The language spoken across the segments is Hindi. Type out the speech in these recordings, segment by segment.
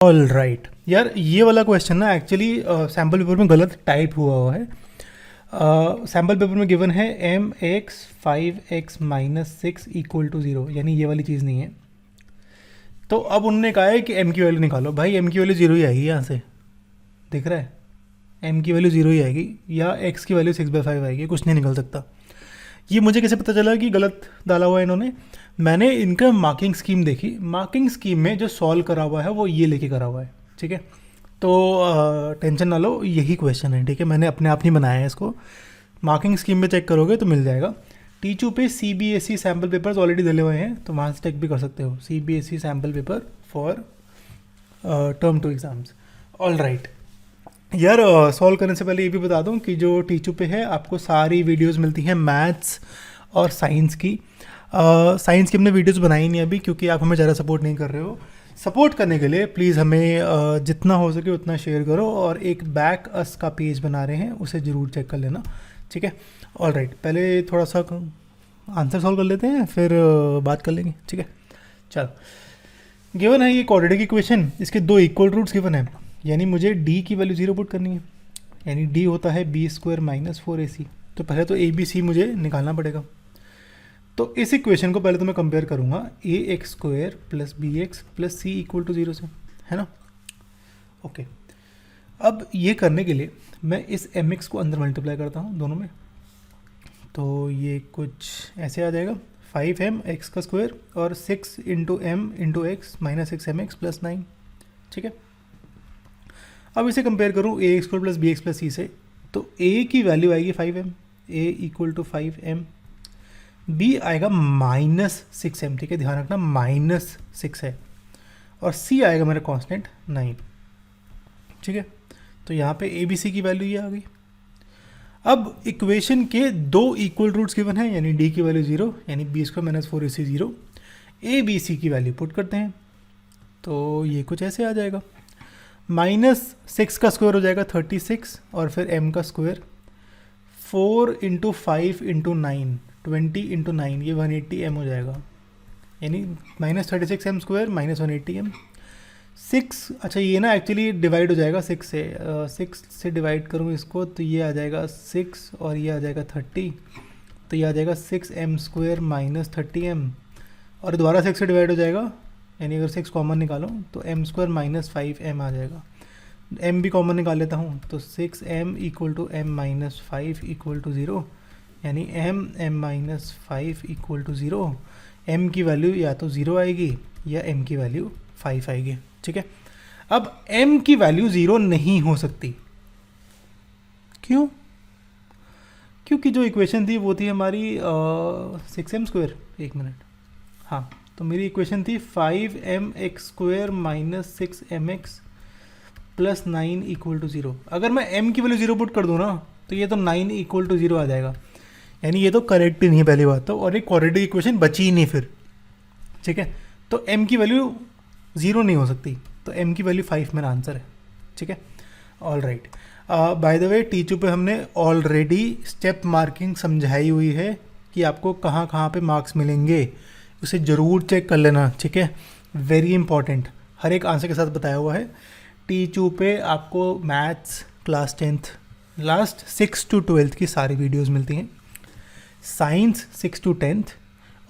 ऑल राइट यार, ये वाला क्वेश्चन ना एक्चुअली सैम्पल पेपर में गलत टाइप हुआ है। सैम्पल पेपर में गिवन है m x 5x minus 6 equal to 0, यानी ये वाली चीज़ नहीं है। तो अब उन्होंने कहा है कि m की वैल्यू निकालो। भाई m की वैल्यू 0 ही आएगी, यहाँ से दिख रहा है, m की वैल्यू 0 ही आएगी, या x की वैल्यू 6/5 आएगी, कुछ नहीं निकल सकता। ये मुझे कैसे पता चला कि गलत डाला हुआ है इन्होंने? मैंने इनका मार्किंग स्कीम देखी। मार्किंग स्कीम में जो सॉल्व करा हुआ है वो ये लेके करा हुआ है, ठीक है। तो टेंशन ना लो, यही क्वेश्चन है, ठीक है। मैंने अपने आप नहीं बनाया है इसको, मार्किंग स्कीम में चेक करोगे तो मिल जाएगा। टीचू पे CBSE सैम्पल पेपर्स ऑलरेडी दिले हुए हैं, तो वहाँ से चेक भी कर सकते हो। CBSE sample paper for term 2 exams. All right यार, सॉल्व करने से पहले ये भी बता दूं कि जो टीचू पे है आपको सारी वीडियोस मिलती हैं मैथ्स और साइंस की। साइंस की हमने वीडियोस बनाई नहीं अभी, क्योंकि आप हमें ज़्यादा सपोर्ट नहीं कर रहे हो। सपोर्ट करने के लिए प्लीज़ हमें जितना हो सके उतना शेयर करो, और एक बैक अस का पेज बना रहे हैं, उसे ज़रूर चेक कर लेना, ठीक है। ऑल राइट, पहले थोड़ा सा आंसर सॉल्व कर लेते हैं, फिर बात कर लेंगे, ठीक है। चलो, गिवन है ये क्वाड्रेटिक इक्वेशन, इसके 2 इक्वल रूट्स गिवन है, यानी मुझे d की वैल्यू 0 पुट करनी है, यानी d होता है b² माइनस 4ac। तो पहले तो ABC मुझे निकालना पड़ेगा। तो इस इक्वेशन को पहले तो मैं कंपेयर करूँगा ax² plus bx plus c equal to 0 से, है ना। ओके, अब ये करने के लिए मैं इस mx को अंदर मल्टीप्लाई करता हूँ दोनों में। तो ये कुछ ऐसे आ जाएगा 5m x का स्क्वायर और 6 into m into x minus 6mx plus 9, ठीक है। अब इसे कंपेयर करूँ ax² plus bx plus c से, तो a की वैल्यू आएगी 5m, a equal to 5m, b आएगा माइनस 6m, ठीक है, ध्यान रखना माइनस 6 है, और c आएगा मेरा कांस्टेंट 9, ठीक है। तो यहाँ पे a b c की वैल्यू ये आ गई। अब इक्वेशन के 2 इक्वल रूट्स गिवन है, यानी d की वैल्यू 0, यानी b² minus 4ac 0, a b c की वैल्यू पुट करते हैं, तो ये कुछ ऐसे आ जाएगा। माइनस 6 का स्क्वायर हो जाएगा 36, और फिर m का स्क्वायर 4 इंटू 5 इंटू 9 20 इंटू 9, ये 180m हो जाएगा, यानी minus 36m square minus 180m। 6, अच्छा ये ना एक्चुअली डिवाइड हो जाएगा 6 से, 6 से डिवाइड करूँ इसको तो ये आ जाएगा 6, और ये आ जाएगा 30, तो ये आ जाएगा 6m स्क्वायर माइनस 30m, और दोबारा 6 से डिवाइड हो जाएगा, यानी अगर 6 कॉमन निकालो तो m स्क्वायर माइनस 5m आ जाएगा। m भी कॉमन निकाल लेता हूँ, तो 6m equal to m minus 5 equal to 0, यानी m minus 5 equal to 0। m की वैल्यू या तो 0 आएगी या m की वैल्यू 5 आएगी, ठीक है। अब m की वैल्यू 0 नहीं हो सकती, क्यों? क्योंकि जो इक्वेशन थी वो थी हमारी 6m स्क्वायर, एक मिनट, हाँ, तो मेरी इक्वेशन थी 5mx² minus 6mx plus 9 equal to 0। अगर मैं m की वैल्यू 0 पुट कर दूँ ना, तो ये तो 9 इक्वल टू 0 आ जाएगा, यानी ये तो करेक्ट ही नहीं है पहली बात तो, और एक क्वाड्रेटिक इक्वेशन बची ही नहीं फिर, ठीक है। तो m की वैल्यू 0 नहीं हो सकती, तो m की वैल्यू 5 मेरा आंसर है, ठीक है। All right, by the way टीचू पे हमने ऑलरेडी स्टेप मार्किंग समझाई हुई है कि आपको कहाँ कहाँ पे मार्क्स मिलेंगे, उसे ज़रूर चेक कर लेना, ठीक है। वेरी इंपॉर्टेंट, हर एक आंसर के साथ बताया हुआ है। टीचू पे आपको maths class 10th last 6 to 12th की सारी वीडियोस मिलती हैं, साइंस 6 to 10th,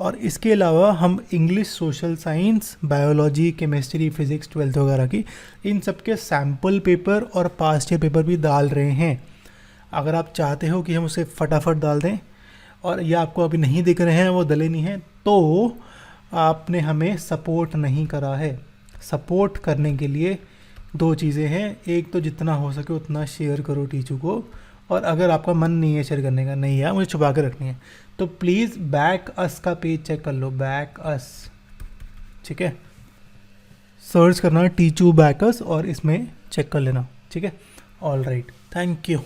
और इसके अलावा हम English, social science, biology, chemistry, physics 12th वगैरह की, इन सब के सैम्पल पेपर और पास्ट ईयर पेपर भी डाल रहे हैं। अगर आप चाहते हो कि हम उसे फटाफट डाल दें, और ये आपको अभी नहीं दिख रहे हैं, वो डले नहीं हैं, तो आपने हमें सपोर्ट नहीं करा है। सपोर्ट करने के लिए 2 चीज़ें हैं, एक तो जितना हो सके उतना शेयर करो टीचू को, और अगर आपका मन नहीं है शेयर करने का, नहीं है मुझे छुपा के रखनी है, तो प्लीज़ बैक अस का पेज चेक कर लो, बैक अस, ठीक है। सर्च करना टीचू बैक अस और इसमें चेक कर लेना, ठीक है। All right, thank you.